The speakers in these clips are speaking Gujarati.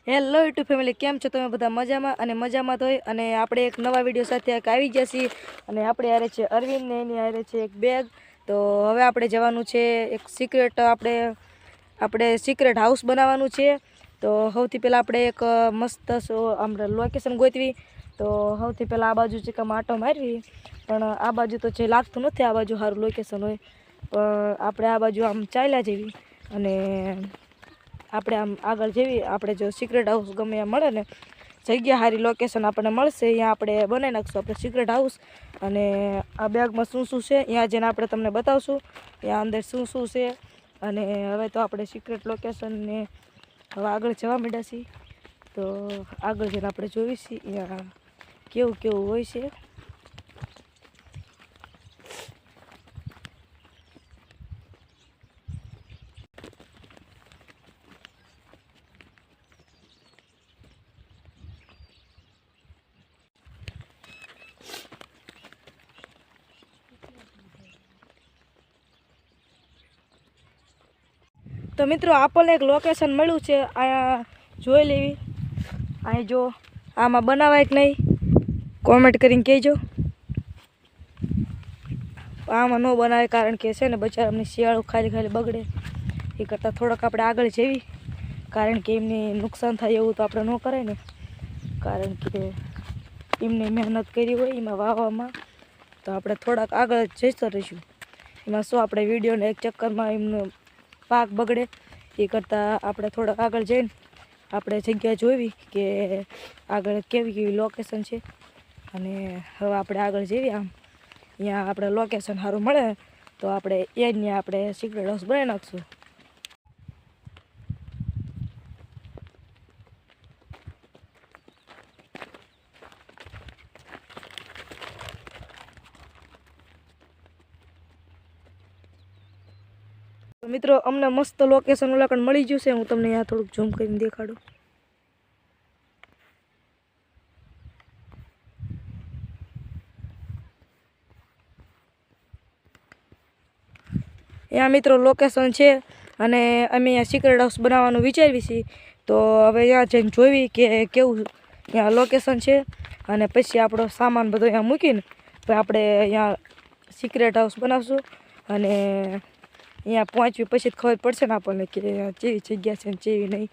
હેલો યુટ્યુબ ફેમિલી, કેમ છો તમે બધા? મજામાં અને મજામાં તો હોય. અને આપણે એક નવા વિડીયો સાથે આવી ગયા છીએ અને આપણે યારે છે અરવિંદ ને એની યારે છે એક બેગ. તો હવે આપણે જવાનું છે એક સિક્રેટ, આપણે સિક્રેટ હાઉસ બનાવવાનું છે. તો સૌથી પહેલાં આપણે એક મસ્ત આપણે લોકેશન ગોતવી. તો સૌથી પહેલાં આ બાજુ ચીકામાં આંટો મારવી, પણ આ બાજુ તો જે લાગતું નથી આ બાજુ સારું લોકેશન હોય. પણ આપણે આ બાજુ આમ ચાલ્યા જેવી અને આપણે આમ આગળ જેવી આપણે જો સિક્રેટ હાઉસ ગમે ત્યાં મળે ને જગ્યા સારી લોકેશન આપણને મળશે, અહીંયા આપણે બનાવી નાખશું આપણે સિક્રેટ હાઉસ. અને આ બેગમાં શું શું છે ત્યાં જઈને આપણે તમને બતાવશું ત્યાં અંદર શું શું છે. અને હવે તો આપણે સિક્રેટ લોકેશનને હવે આગળ જવા માંડ્યા છીએ. તો આગળ જઈને આપણે જોઈશું ત્યાં કેવું કેવું હોય છે. તો મિત્રો આપણને એક લોકેશન મળ્યું છે, અહીંયા જોઈ લેવી. અહીં જો આમાં બનાવાય કે નહીં કોમેન્ટ કરીને કહેજો. આમાં ન બનાવે કારણ કે છે ને બચારાની શિયાળું ખાલી ખાલી બગડે, એ કરતાં થોડોક આપણે આગળ જવી, કારણ કે એમને નુકસાન થાય એવું તો આપણે ન કરાય ને. કારણ કે એમને મહેનત કરી હોય એમાં વાવવામાં, તો આપણે થોડાક આગળ જઈશું રહીશું. એમાં શું આપણે વિડીયોને એક ચક્કરમાં એમનો પાક બગડે, એ કરતાં આપણે થોડાક આગળ જઈને આપણે જગ્યા જોવી કે આગળ કેવી કેવી લોકેશન છે. અને હવે આપણે આગળ જઈએ, આમ અહીંયા આપણે લોકેશન સારું મળે તો આપણે અહીંયા આપણે સિક્રેટ હાઉસ બનાવી નાખશું. મિત્રો અમને મસ્ત લોકેશન ઓલાકણ મળી ગયું છે, હું તમને અહીંયા થોડુંક ઝૂમ કરીને દેખાડું. અહીંયા મિત્રો લોકેશન છે અને અમે અહીંયા સિક્રેટ હાઉસ બનાવવાનું વિચારીએ છીએ. તો હવે અહીંયા જઈને જોઈ કે કેવું અહીંયા લોકેશન છે અને પછી આપણો સામાન બધો અહીંયા મૂકીને પછી આપણે અહીંયા સિક્રેટ હાઉસ બનાવશું. અને અહીંયા પહોંચવી પછી જ ખબર પડશે ને આપણને કે કેવી જગ્યા છે ને કેવી નહીં.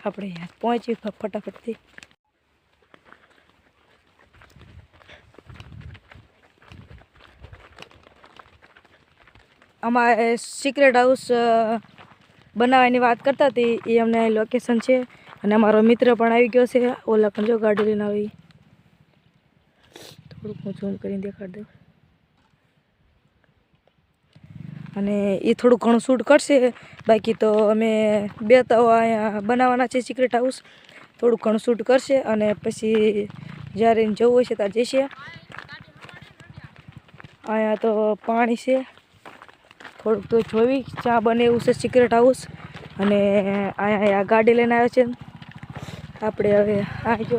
આપણે અહીંયા પહોંચી ફટાફટથી. અમારે સિક્રેટ હાઉસ બનાવવાની વાત કરતા હતી, એ અમને લોકેશન છે. અને અમારો મિત્ર પણ આવી ગયો છે, ઓલા પણ જો ગાડી લઈને આવી. થોડુંક હું ઝૂમ કરીને દેખાડી દઉં. અને એ થોડું ઘણું શૂટ કરશે, બાકી તો અમે બે તો અહીંયા બનાવવાના છે સિક્રેટ હાઉસ. થોડુંક ઘણું શૂટ કરશે અને પછી જ્યારે જવું હોય છે ત્યાં જઈશે. અહીંયા તો પાણી છે, થોડુંક તો જોવી ચા બને એવું છે સિક્રેટ હાઉસ. અને અહીંયા ગાડી લઈને આવ્યો છે આપણે. હવે આ જો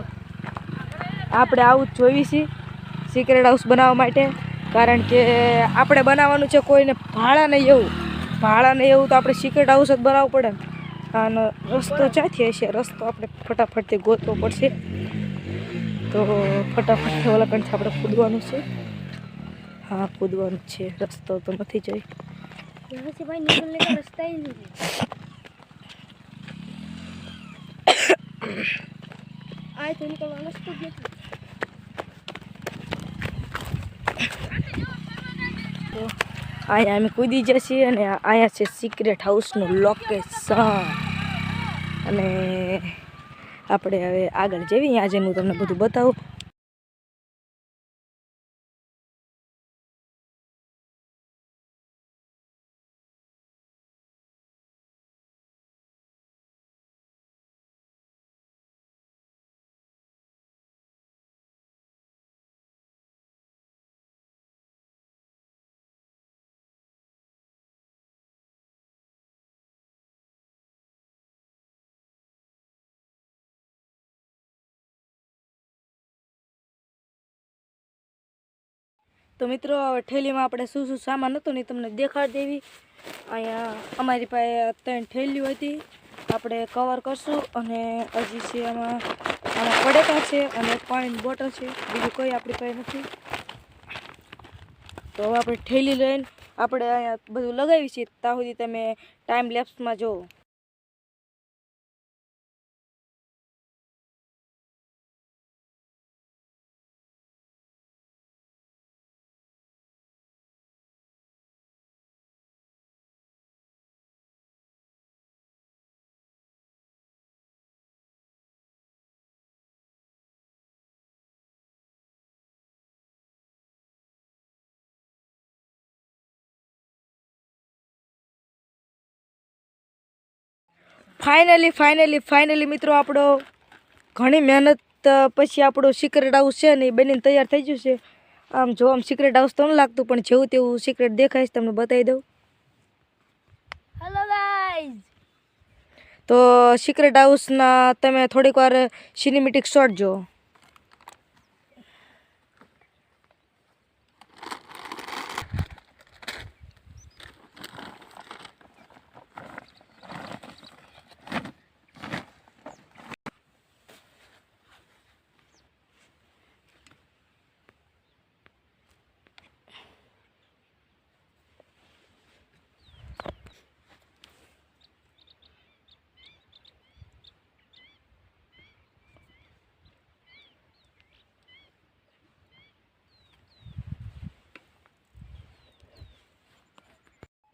આપણે આવું જ જોઈ છીએ સિક્રેટ હાઉસ બનાવવા માટે, કારણ કે આપણે બનાવવાનું છે કોઈને ભાડા નહીં એવું તો આપણે સિક્રેટ હાઉસ જ બનાવવું પડે ને. આનો રસ્તો ક્યાંથી હશે? રસ્તો આપણે ફટાફટથી ગોતવો પડશે. તો ફટાફટ ઓલા કંઠે આપણે કૂદવાનું છે. હા, કૂદવાનું છે, રસ્તો તો નથી જોઈ. यहाँ से भाई निकलने का रास्ता ही नहीं है। आए तो निकलना रास्ता भी था। તો અહીંયા અમે કૂદી જઈએ અને અહીંયા છે સિક્રેટ હાઉસનું લોકેશન. અને આપણે હવે આગળ જઈએ, આજે હું તમને બધું બતાવું. તો મિત્રો ઠેલીમાં આપણે શું શું સામાન હતો ને તમને દેખાડી દેવી. અહીંયા અમારી પાસે 3 ઠેલીઓ હતી આપણે કવર કરશું અને હજી છે આમાં પડેકા છે અને એક પાણીની બોટલ છે, બીજું કંઈ આપણી પાસે નથી. તો હવે આપણે ઠેલી લઈને આપણે અહીંયા બધું લગાવી છીએ. ત્યાં સુધી તમે ટાઈમ લેપ્સમાં જુઓ. ફાઇનલી મિત્રો આપણો ઘણી મહેનત પછી આપણો સિક્રેટ હાઉસ છે ને એ બનીને તૈયાર થઈ ગયું છે. આમ જો આમ સિક્રેટ હાઉસ તો ન લાગતું, પણ જેવું તેવું સિક્રેટ દેખાય છે, તમને બતાવી દઉં. Hello guys. તો સિક્રેટ હાઉસના તમે થોડીક વાર સિનેમેટિક શોટ જો.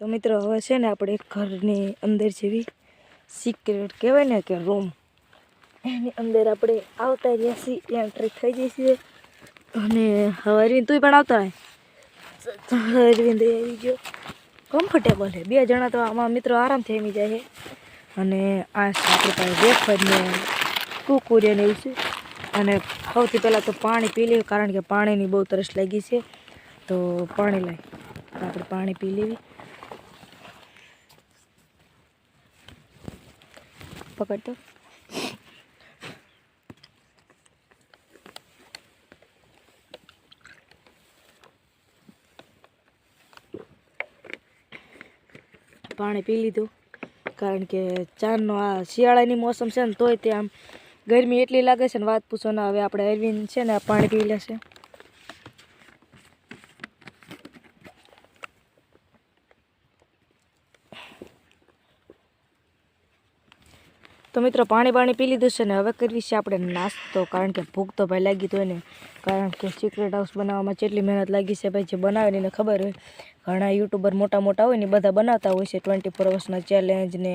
તો મિત્રો હવે છે ને આપણે એક ઘરની અંદર જેવી સિક્રેટ કહેવાય ને કે રૂમ, એની અંદર આપણે આવતા રહ્યા છીએ, એન્ટ્રી થઈ જઈ છીએ. અને હવે અરવિંદ તું પણ આવતા હોય. અરવિંદ આવી ગયો, કમ્ફર્ટેબલ છે. 2 જણા તો આમાં મિત્રો આરામથી આવી જાય છે. અને આ આપણી પાસે વેફર ને કુકુરિયા ને એવું છે. અને સૌથી પહેલાં તો પાણી પી લેવું, કારણ કે પાણીની બહુ તરસ લાગી છે. તો પાણી લાવી આપણે પાણી પી લેવી. પકડતો પાણી પી લીધું, કારણ કે ચારનો આ શિયાળાની મોસમ છે ને તોય તે આમ ગરમી એટલી લાગે છે ને વાત પૂછો ના. હવે આપણે અરવિંદ છે ને પાણી પી લેશે. તો મિત્રો પાણી પી લીધું છે ને હવે કરવી છે આપણે નાસ્તો, કારણ કે ભૂખ તો ભાઈ લાગી તો હોય ને. કારણ કે સિક્રેટ હાઉસ બનાવવામાં કેટલી મહેનત લાગી છે ભાઈ, જે બનાવે એને ખબર હોય. ઘણા યુટ્યુબર મોટા હોય ને બધા બનાવતા હોય છે 24 અવર્સના ચેલેન્જ ને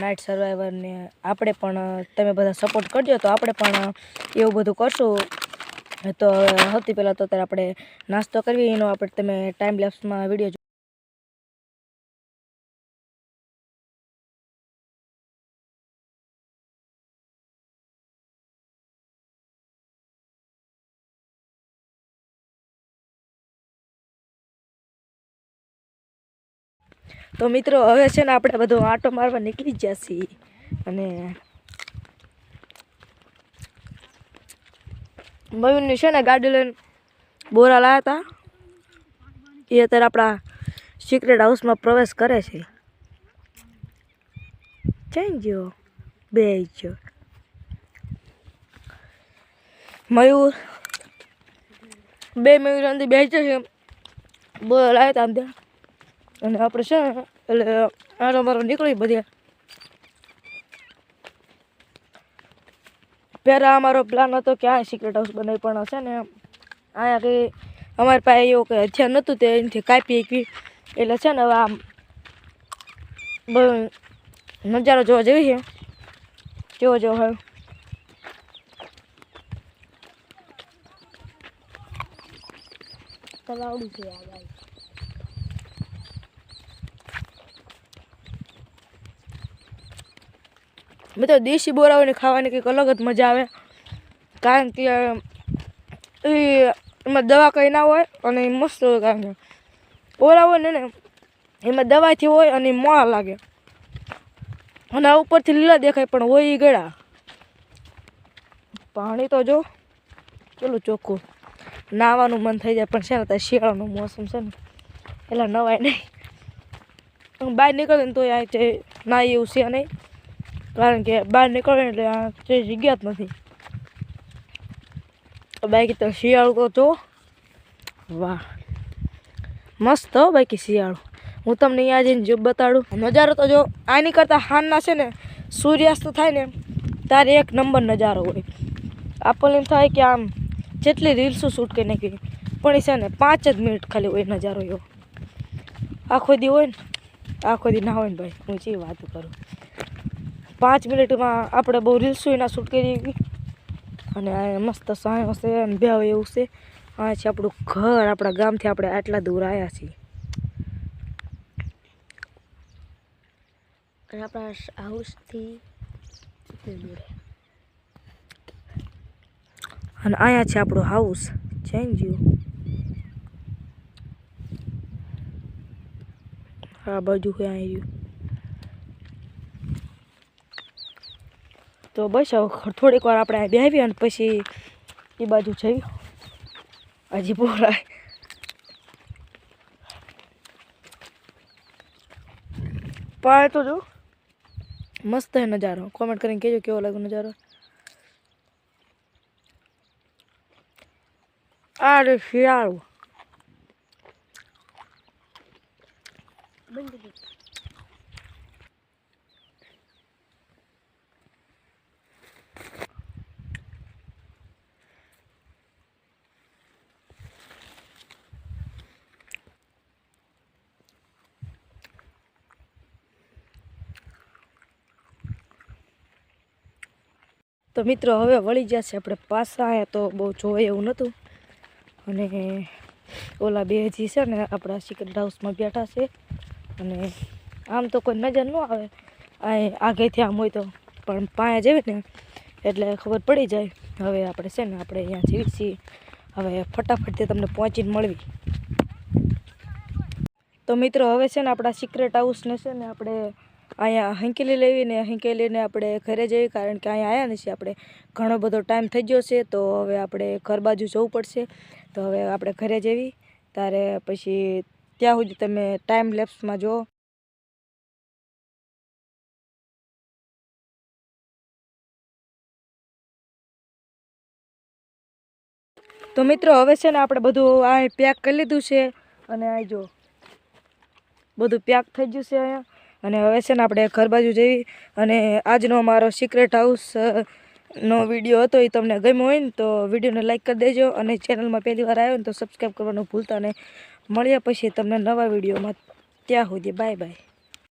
નાઇટ સર્વાઈવર ને. આપણે પણ તમે બધા સપોર્ટ કરજો તો આપણે પણ એવું બધું કરશું. તો સૌથી પહેલાં તો અત્યારે આપણે નાસ્તો કરવી, એનો આપણે તમે ટાઈમ લેપ્સમાં વિડીયો. તો મિત્રો હવે છે ને આપણે બધો આંટો મારવા નીકળી ગયા છીએ. અને મયુરની છે ને ગાડી લઈને બોરા લાવ્યા હતા, એ અત્યારે આપણા સિક્રેટ હાઉસમાં પ્રવેશ કરે છે. જઈ ગયો બે ગયો મયુર, 2 મયુર અંદર બેસે છે. બોરા લાવ્યા હતા આમ ત્યાં. અને આપણે છે ને એટલે આનો મારો નીકળી બધે. પહેલાં અમારો પ્લાન હતો કે આ સિક્રેટ હાઉસ બનાવી, પણ છે ને અહીંયા કંઈ અમારી પાસે એવું કંઈ હથિયાર નહોતું તે એનાથી કાપી એકવી. એટલે છે ને હવે આમ બહુ નજારો જોવા જેવી છે. જેવો હોય તલાવડું છે આ. મિત્રો દેશી બોરાઓને ખાવાની કંઈક અલગ જ મજા આવે, કારણ કે એમાં દવા કંઈ ના હોય અને એ મસ્ત હોય. કારણ કે બોરા હોય ને એમાં દવાથી હોય અને મોળા લાગે, અને આ ઉપરથી લીલા દેખાય પણ હોય એ ગળા. પાણી તો જો ચલો ચોખ્ખું, નાહવાનું મન થઈ જાય. પણ છે ને ત્યાં શિયાળાનું મોસમ છે ને એટલે નવાય નહીં. બહાર નીકળે ને તો આ ના એવું છે નહીં. કારણ કે બહાર નીકળે એટલે આ તે જગ્યા જ નથી. બાકી તો શિયાળું તો વાહ મસ્ત હો બાકી શિયાળું. હું તમને અહીંયા જઈને જો બતાડું નજારો તો જો આની કરતાં હાનના છે ને સૂર્યાસ્ત થાય ને તારે એક નંબર નજારો હોય. આપણને એમ થાય કે આમ જેટલી રીલ્સો શૂટ કરી નાખી પણ એ છે ને 5 જ મિનિટ ખાલી હોય નજારો એવો. આખો દી હોય ને આખો દી ના હોય ને ભાઈ હું જે વાત કરું 5 મિનિટમાં આપણે બહુ રીલ્સો એના શૂટ કરી અને આ મસ્ત સાયો છે અને બેવ એવું છે. આ છે આપણું ઘર. આપણા ગામથી આપણે આટલા દૂર આવ્યા છીએ અને આપણા હાઉસથી દૂર અને અહીંયા છે આપણું હાઉસ ચેન્જ યુ. આ બાજુ છે અહીં તો બસ હવે થોડીક વાર આપણે અહીં બેસી અને પછી એ બાજુ જઈએ. હજી બોરાય પાય તો જો મસ્ત હે નજારો. કોમેન્ટ કરીને કહેજો કેવો લાગ્યો નજારો. આ રે શિયાળું. તો મિત્રો હવે વળી જશે આપણે પાછા. આવ્યા તો બહુ જોવાય એવું નહોતું અને ઓલા બે હજી છે ને આપણા સિક્રેટ હાઉસમાં બેઠા છે અને આમ તો કોઈ નજર ન આવે આગેથી આમ હોય તો પણ પાયા જેવી ને એટલે ખબર પડી જાય. હવે આપણે છે ને આપણે અહીંયા જીવી છીએ. હવે ફટાફટથી તમને પહોંચીને મળવી. તો મિત્રો હવે છે ને આપણા સિક્રેટ હાઉસને છે ને આપણે અહીંયા હંકેલી લેવીને હંકેલીને આપણે ઘરે જઈએ કારણ કે અહીંયા આવ્યા નથી આપણે ઘણો બધો ટાઈમ થઈ ગયો છે. તો હવે આપણે ઘર બાજુ જવું પડશે. તો હવે આપણે ઘરે જવી ત્યારે પછી ત્યાં સુધી તમે ટાઈમ લેપ્સમાં જુઓ. તો મિત્રો હવે છે ને આપણે બધું આ પેક કરી લીધું છે અને આ જો બધું પેક થઈ ગયું છે અહીંયા. અને હવે છે ને આપણે ઘર બાજુ જઈએ અને આજનો અમારો સિક્રેટ હાઉસ નો વિડીયો હતો એ તમને ગમ્યો હોય ને તો વિડીયોને લાઈક કરી દેજો અને ચેનલમાં પહેલી વાર આવ્યો ને તો સબસ્ક્રાઈબ કરવાનું ભૂલતા નહીં. મળ્યા પછી તમને નવા વિડીયોમાં. ત્યાં સુધી બાય બાય.